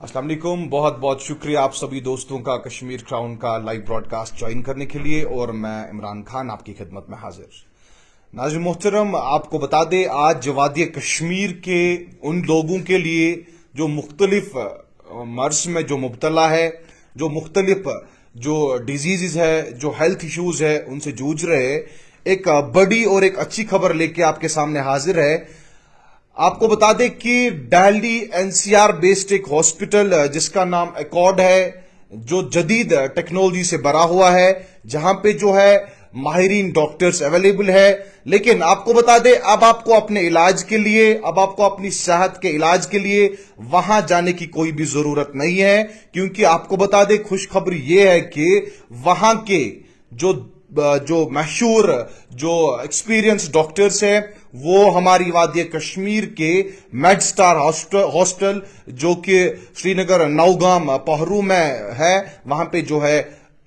अस्सलाम वालेकुम। बहुत बहुत शुक्रिया आप सभी दोस्तों का कश्मीर क्राउन का लाइव ब्रॉडकास्ट ज्वाइन करने के लिए, और मैं इमरान खान आपकी खिदमत में हाजिर। नाज़रीन मोहतरम, आपको बता दें आज वादी कश्मीर के उन लोगों के लिए जो मुख्तलिफ मर्ज में जो मुब्तला है, जो मुख्तलिफ जो डिजीज़ है, जो हेल्थ इश्यूज है, उनसे जूझ रहे, एक बड़ी और एक अच्छी खबर लेके आपके सामने हाजिर है। आपको बता दें कि दिल्ली एनसीआर बेस्ड एक हॉस्पिटल जिसका नाम एकॉर्ड है, जो जदीद टेक्नोलॉजी से भरा हुआ है, जहां पे जो है माहिरीन डॉक्टर्स अवेलेबल है। लेकिन आपको बता दें, अब आपको अपने इलाज के लिए, अब आपको अपनी सेहत के इलाज के लिए वहां जाने की कोई भी जरूरत नहीं है, क्योंकि आपको बता दें खुशखबरी यह है कि वहां के जो मशहूर जो एक्सपीरियंस डॉक्टर्स हैं वो हमारी वादी कश्मीर के मेड स्टार हॉस्टल जो कि श्रीनगर नौगाम पहरू में है, वहां पे जो है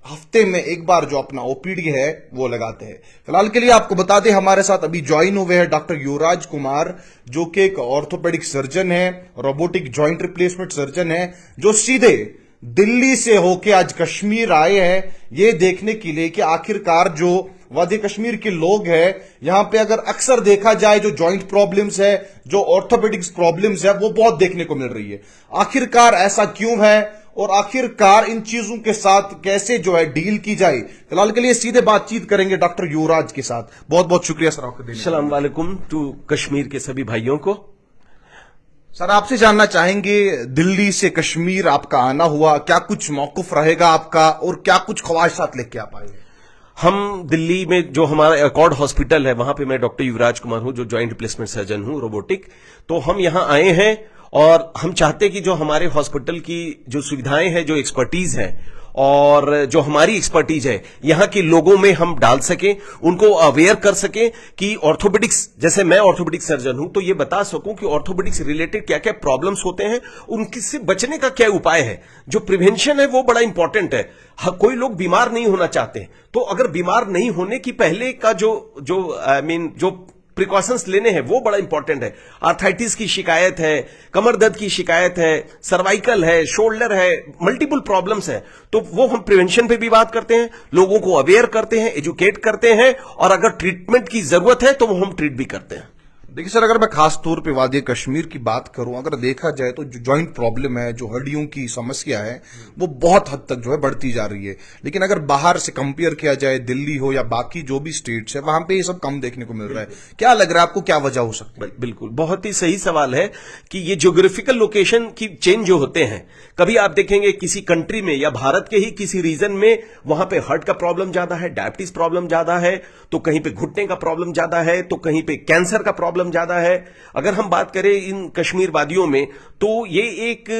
हफ्ते में एक बार जो अपना ओपीडी है वो लगाते हैं। फिलहाल के लिए आपको बता दें हमारे साथ अभी ज्वाइन हुए हैं डॉक्टर युवराज कुमार, जो कि एक ऑर्थोपेडिक सर्जन है, रोबोटिक जॉइंट रिप्लेसमेंट सर्जन है, जो सीधे दिल्ली से होके आज कश्मीर आए हैं ये देखने के लिए कि आखिरकार जो वादी कश्मीर के लोग हैं यहां पे अगर अक्सर देखा जाए जो जॉइंट प्रॉब्लम्स है, जो ऑर्थोपेडिक्स प्रॉब्लम्स है, वो बहुत देखने को मिल रही है। आखिरकार ऐसा क्यों है और आखिरकार इन चीजों के साथ कैसे जो है डील की जाए, फिलहाल के लिए सीधे बातचीत करेंगे डॉक्टर युवराज के साथ। बहुत बहुत शुक्रिया सर आपका। अस्सलाम वालेकुम टू कश्मीर के सभी भाइयों को। सर आपसे जानना चाहेंगे, दिल्ली से कश्मीर आपका आना हुआ, क्या कुछ मौकुफ रहेगा आपका और क्या कुछ ख्वाहिशात लेके आप आए? हम दिल्ली में जो हमारा एकॉर्ड हॉस्पिटल है वहां पे मैं डॉक्टर युवराज कुमार हूं, जो जॉइंट रिप्लेसमेंट सर्जन हूं रोबोटिक। तो हम यहां आए हैं और हम चाहते हैं कि जो हमारे हॉस्पिटल की जो सुविधाएं हैं, जो एक्सपर्टीज है और जो हमारी एक्सपर्टीज है यहां के लोगों में हम डाल सकें, उनको अवेयर कर सकें कि ऑर्थोपेडिक्स, जैसे मैं ऑर्थोपेडिक सर्जन हूं तो ये बता सकूं कि ऑर्थोपेडिक्स रिलेटेड क्या क्या प्रॉब्लम्स होते हैं, उनसे बचने का क्या उपाय है। जो प्रिवेंशन है वो बड़ा इंपॉर्टेंट है। कोई लोग बीमार नहीं होना चाहते, तो अगर बीमार नहीं होने की पहले का जो प्रिकॉशंस लेने हैं वो बड़ा इंपॉर्टेंट है। आर्थराइटिस की शिकायत है, कमर दर्द की शिकायत है, सर्वाइकल है, शोल्डर है, मल्टीपल प्रॉब्लम्स है, तो वो हम प्रिवेंशन पे भी बात करते हैं, लोगों को अवेयर करते हैं, एजुकेट करते हैं, और अगर ट्रीटमेंट की जरूरत है तो वो हम ट्रीट भी करते हैं। देखिए सर, अगर मैं खास तौर पे वादी कश्मीर की बात करूं, अगर देखा जाए तो जो जॉइंट प्रॉब्लम है, जो हड्डियों की समस्या है, वो बहुत हद तक जो है बढ़ती जा रही है। लेकिन अगर बाहर से कंपेयर किया जाए, दिल्ली हो या बाकी जो भी स्टेट्स है, वहां पे ये सब कम देखने को मिल रहा है। क्या लग रहा है आपको, क्या वजह हो सकती है? बिल्कुल, बहुत ही सही सवाल है कि ये ज्योग्राफिकल लोकेशन की चेंज जो होते हैं, कभी आप देखेंगे किसी कंट्री में या भारत के ही किसी रीजन में वहां पे हार्ट का प्रॉब्लम ज्यादा है, डायबिटीज प्रॉब्लम ज्यादा है, तो कहीं पे घुटने का प्रॉब्लम ज्यादा है, तो कहीं पे कैंसर का प्रॉब्लम ज्यादा है। अगर हम बात करें इन कश्मीर वादियों में, तो ये एक,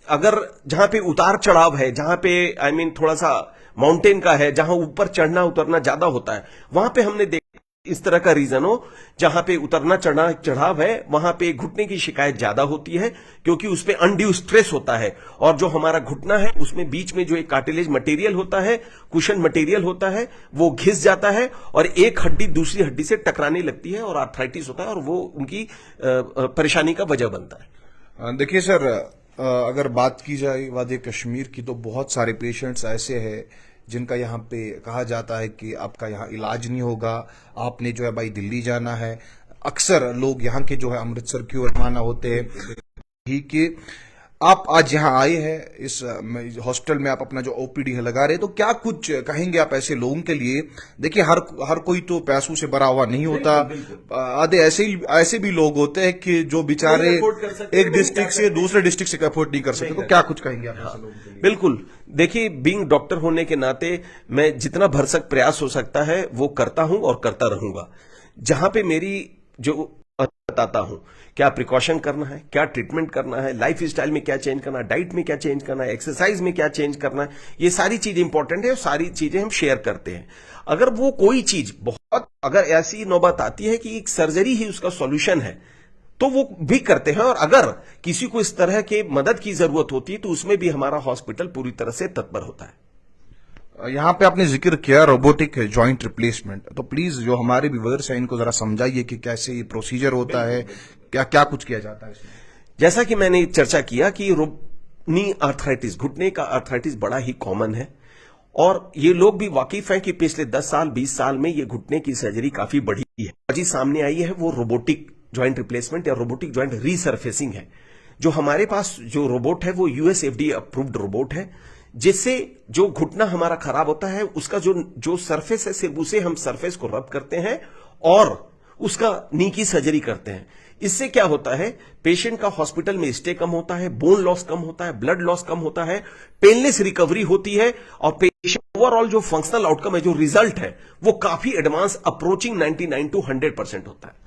अगर जहां पे उतार चढ़ाव है, जहां पे थोड़ा सा माउंटेन का है, जहां ऊपर चढ़ना उतरना ज्यादा होता है, वहां पे हमने देखा इस तरह का रीजन हो, जहां पे उतरना चढ़ाव है वहां पे घुटने की शिकायत ज्यादा होती है, क्योंकि उस पे अनड्यू स्ट्रेस होता है, और जो हमारा घुटना है उसमें बीच में जो एक कार्टिलेज मटेरियल होता है, कुशन मटेरियल होता है, वो घिस जाता है और एक हड्डी दूसरी हड्डी से टकराने लगती है और आर्थराइटिस होता है, और वो उनकी परेशानी का वजह बनता है। देखिए सर, अगर बात की जाए वादी कश्मीर की, तो बहुत सारे पेशेंट्स ऐसे हैं जिनका यहाँ पे कहा जाता है कि आपका यहाँ इलाज नहीं होगा, आपने जो है भाई दिल्ली जाना है। अक्सर लोग यहाँ के जो है अमृतसर की ओर रवाना होते हैं ही कि आप आज यहाँ आए हैं इस हॉस्पिटल में, आप अपना जो ओपीडी है लगा रहे हैं, तो क्या कुछ कहेंगे आप ऐसे लोगों के लिए? देखिए हर कोई तो पैसों से भरा हुआ नहीं होता, आधे ऐसे भी लोग होते हैं कि जो बेचारे एक डिस्ट्रिक्ट से दूसरे डिस्ट्रिक्ट से अफोर्ड नहीं कर सकते, तो क्या कुछ कहेंगे आप ऐसे लोगों के लिए? बिल्कुल, देखिए बीइंग डॉक्टर होने के नाते मैं जितना भरसक प्रयास हो सकता है वो करता हूं और करता रहूंगा। जहां पे मेरी जो बताता हूं क्या प्रिकॉशन करना है, क्या ट्रीटमेंट करना है, लाइफ स्टाइल में क्या चेंज करना है, डाइट में क्या चेंज करना है, एक्सरसाइज में क्या चेंज करना है, ये सारी चीजें इंपॉर्टेंट है और सारी चीजें हम शेयर करते हैं। अगर वो कोई चीज बहुत, अगर ऐसी नौबत आती है कि एक सर्जरी ही उसका सॉल्यूशन है, तो वो भी करते हैं, और अगर किसी को इस तरह के मदद की जरूरत होती है तो उसमें भी हमारा हॉस्पिटल पूरी तरह से तत्पर होता है। यहाँ पे आपने जिक्र किया रोबोटिक जॉइंट रिप्लेसमेंट, तो प्लीज जो हमारे व्यूअर्स हैं इनको जरा समझाइए कि कैसे ये प्रोसीजर होता है, क्या क्या कुछ किया जाता है इसमें। जैसा कि मैंने चर्चा किया कि नी आर्थराइटिस, घुटने का आर्थराइटिस बड़ा ही कॉमन है और ये लोग भी वाकिफ हैं कि पिछले 10 साल 20 साल में ये घुटने की सर्जरी काफी बढ़ी है। आज सामने आई है वो रोबोटिक जॉइंट रिप्लेसमेंट या रोबोटिक जॉइंट रीसर्फेसिंग है। जो हमारे पास जो रोबोट है वो यूएस एफडीए अप्रूव्ड रोबोट है, जिससे जो घुटना हमारा खराब होता है उसका जो सरफेस है सिर्फ उसे हम सरफेस को रब करते हैं और उसका नी की सर्जरी करते हैं। इससे क्या होता है, पेशेंट का हॉस्पिटल में स्टे कम होता है, बोन लॉस कम होता है, ब्लड लॉस कम होता है, पेनलेस रिकवरी होती है और पेशेंट ओवरऑल जो फंक्शनल आउटकम है, जो रिजल्ट है, वो काफी एडवांस अप्रोचिंग 99 to 100% होता है।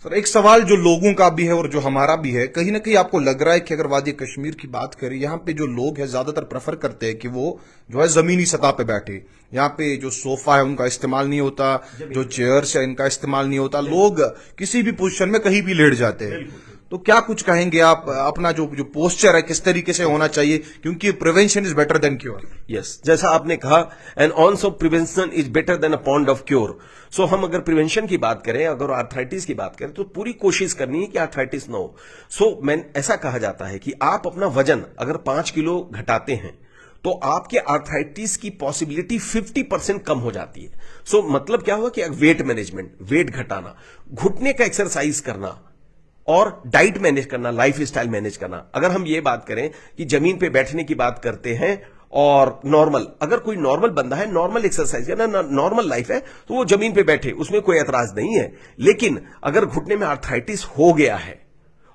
सर, एक सवाल जो लोगों का भी है और जो हमारा भी है, कहीं ना कहीं आपको लग रहा है कि अगर वादी कश्मीर की बात करें, यहाँ पे जो लोग हैं ज्यादातर प्रेफर करते हैं कि वो जो है जमीनी सतह पे बैठे। यहाँ पे जो सोफा है उनका इस्तेमाल नहीं होता, जो चेयर्स है इनका इस्तेमाल नहीं होता, लोग किसी भी पोजीशन में कहीं भी लेट जाते हैं। तो क्या कुछ कहेंगे आप, अपना जो पोस्चर है किस तरीके से होना चाहिए, क्योंकि prevention is better than cure. Yes, जैसा आपने कहा, an ounce of prevention is better than a pound of cure. So हम अगर प्रिवेंशन की बात करें, अगर आर्थराइटिस की बात करें, तो पूरी कोशिश करनी है कि आर्थराइटिस ना हो। सो मैं ऐसा कहा जाता है कि आप अपना वजन अगर 5 किलो घटाते हैं तो आपके आर्थराइटिस की पॉसिबिलिटी 50% कम हो जाती है। सो मतलब क्या हुआ कि वेट मैनेजमेंट, वेट घटाना, घुटने का एक्सरसाइज करना और डाइट मैनेज करना, लाइफ स्टाइल मैनेज करना। अगर हम ये बात करें कि जमीन पे बैठने की बात करते हैं और नॉर्मल, अगर कोई नॉर्मल बंदा है, नॉर्मल एक्सरसाइज करना, नॉर्मल लाइफ है, तो वो जमीन पे बैठे, उसमें कोई एतराज नहीं है। लेकिन अगर घुटने में आर्थराइटिस हो गया है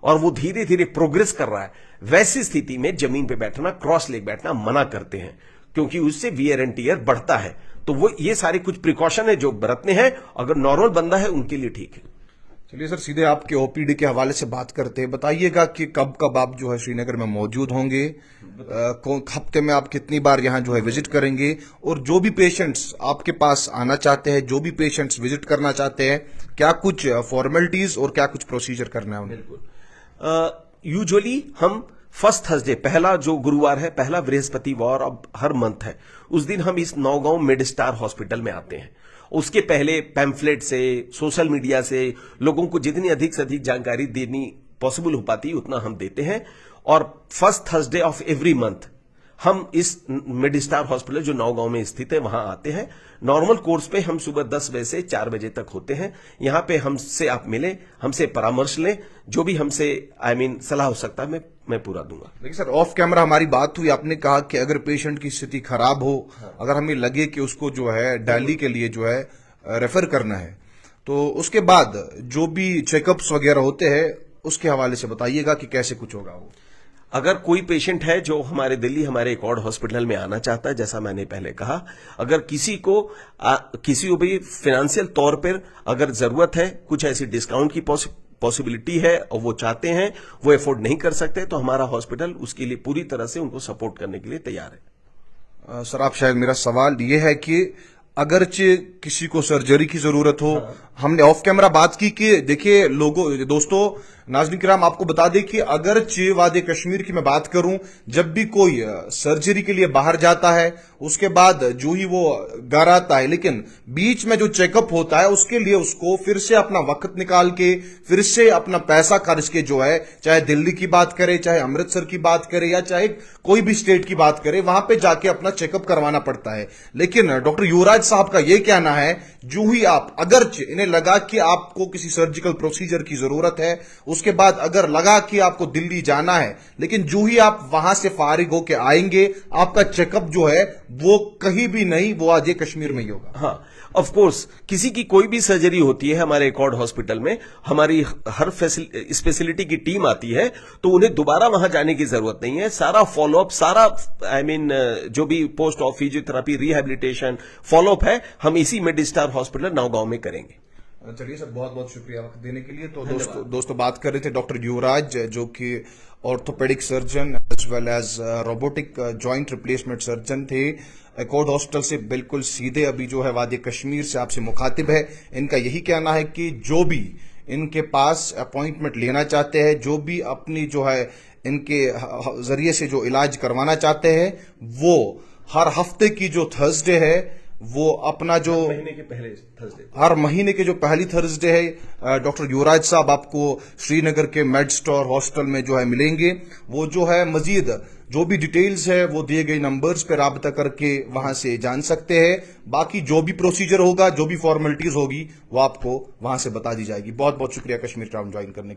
और वो धीरे धीरे प्रोग्रेस कर रहा है, वैसी स्थिति में जमीन पे बैठना, क्रॉस लेग बैठना मना करते हैं, क्योंकि उससे वियर एंड टियर बढ़ता है। तो वो ये सारे कुछ प्रिकॉशन है जो बरतने हैं। अगर नॉर्मल बंदा है उनके लिए ठीक है। चलिए सर, सीधे आपके ओपीडी के हवाले से बात करते हैं। बताइएगा कि कब कब आप जो है श्रीनगर में मौजूद होंगे, हफ्ते में आप कितनी बार यहाँ जो है विजिट करेंगे, और जो भी पेशेंट्स आपके पास आना चाहते हैं, जो भी पेशेंट्स विजिट करना चाहते हैं, क्या कुछ फॉर्मेलिटीज और क्या कुछ प्रोसीजर करना है उन्हें? यूजुअली हम फर्स्ट थर्सडे, पहला जो गुरुवार है, पहला बृहस्पतिवार अब हर मंथ है, उस दिन हम इस नौगांव मिड स्टार हॉस्पिटल में आते हैं। उसके पहले पैम्फलेट से, सोशल मीडिया से लोगों को जितनी अधिक से अधिक जानकारी देनी पॉसिबल हो पाती है उतना हम देते हैं। और first Thursday of every month हम इस मिड स्टार हॉस्पिटल जो नौगांव में स्थित है वहां आते हैं। नॉर्मल कोर्स पे हम सुबह 10 बजे से 4 बजे तक होते हैं। यहां पे हमसे आप मिलें, हमसे परामर्श लें, जो भी हमसे सलाह हो सकता है मैं पूरा दूंगा। देखिए सर, ऑफ कैमरा हमारी बात हुई, आपने कहा कि अगर पेशेंट की स्थिति खराब हो, अगर हमें लगे कि उसको जो है दिल्ली के लिए जो है रेफर करना है, तो उसके बाद जो भी चेकअप्स वगैरह होते हैं उसके हवाले से बताइएगा कि कैसे कुछ होगा वो। अगर कोई पेशेंट है जो हमारे दिल्ली, हमारे एक और हॉस्पिटल में आना चाहता है, जैसा मैंने पहले कहा, अगर किसी को भी फाइनेंशियल तौर पर अगर जरूरत है, कुछ ऐसी डिस्काउंट की पॉसिबिलिटी है और वो चाहते हैं, वो एफोर्ड नहीं कर सकते, तो हमारा हॉस्पिटल उसके लिए पूरी तरह से उनको सपोर्ट करने के लिए तैयार है। सर, आप शायद, मेरा सवाल ये है कि अगरचे किसी को सर्जरी की जरूरत हो, हमने ऑफ कैमरा बात की कि देखिए दोस्तों, नाज़रीन किराम, आपको बता दें कि अगरचे वादी कश्मीर की मैं बात करूं, जब भी कोई सर्जरी के लिए बाहर जाता है, उसके बाद जो ही वो घर आता है, लेकिन बीच में जो चेकअप होता है उसके लिए उसको फिर से अपना वक्त निकाल के, फिर से अपना पैसा खर्च के जो है, चाहे दिल्ली की बात करे, चाहे अमृतसर की बात करे, या चाहे कोई भी स्टेट की बात करे, वहां पे जाके अपना चेकअप करवाना पड़ता है। लेकिन डॉक्टर युवराज साहब का यह कहना है, जो ही आप, अगर इन्हें लगा कि आपको किसी सर्जिकल प्रोसीजर की जरूरत है, उसके बाद अगर लगा कि आपको दिल्ली जाना है, लेकिन जो ही आप वहां से फारिग होके आएंगे, आपका चेकअप जो है वो कहीं भी नहीं, वो आज कश्मीर में ही होगा। हाँ, ऑफ कोर्स, किसी की कोई भी सर्जरी होती है हमारे एकॉर्ड हॉस्पिटल में, हमारी हर स्पेशलिटी की टीम आती है, तो उन्हें दोबारा वहां जाने की जरूरत नहीं है। सारा फॉलोअप, सारा जो भी post of physiotherapy, rehabilitation, follow up है, हम इसी मिड स्टार हॉस्पिटल नौगांव में करेंगे। चलिए सर, बहुत बहुत शुक्रिया वक्त देने के लिए। तो दोस्तों बात कर रहे थे डॉक्टर युवराज, जो कि orthopedic surgeon as well as robotic joint replacement surgeon थे, एकॉर्ड हॉस्पिटल से बिल्कुल सीधे अभी जो है वादी कश्मीर से आपसे मुखातिब है। इनका यही कहना है कि जो भी इनके पास अपॉइंटमेंट लेना चाहते हैं, जो भी अपनी जो है इनके जरिए से जो इलाज करवाना चाहते हैं, वो हर हफ्ते की जो थर्सडे है वो अपना जो महीने के पहले थर्सडे हर महीने के जो पहली थर्सडे है डॉक्टर युवराज साहब आपको श्रीनगर के मेड स्टोर हॉस्टल में जो है मिलेंगे। वो जो है मजीद जो भी डिटेल्स है वो दिए गए नंबर्स पे राब्ता करके वहां से जान सकते हैं। बाकी जो भी प्रोसीजर होगा, जो भी फॉर्मेलिटीज होगी, वो आपको वहां से बता दी जाएगी। बहुत बहुत शुक्रिया कश्मीर क्राउन ज्वाइन करने के लिए।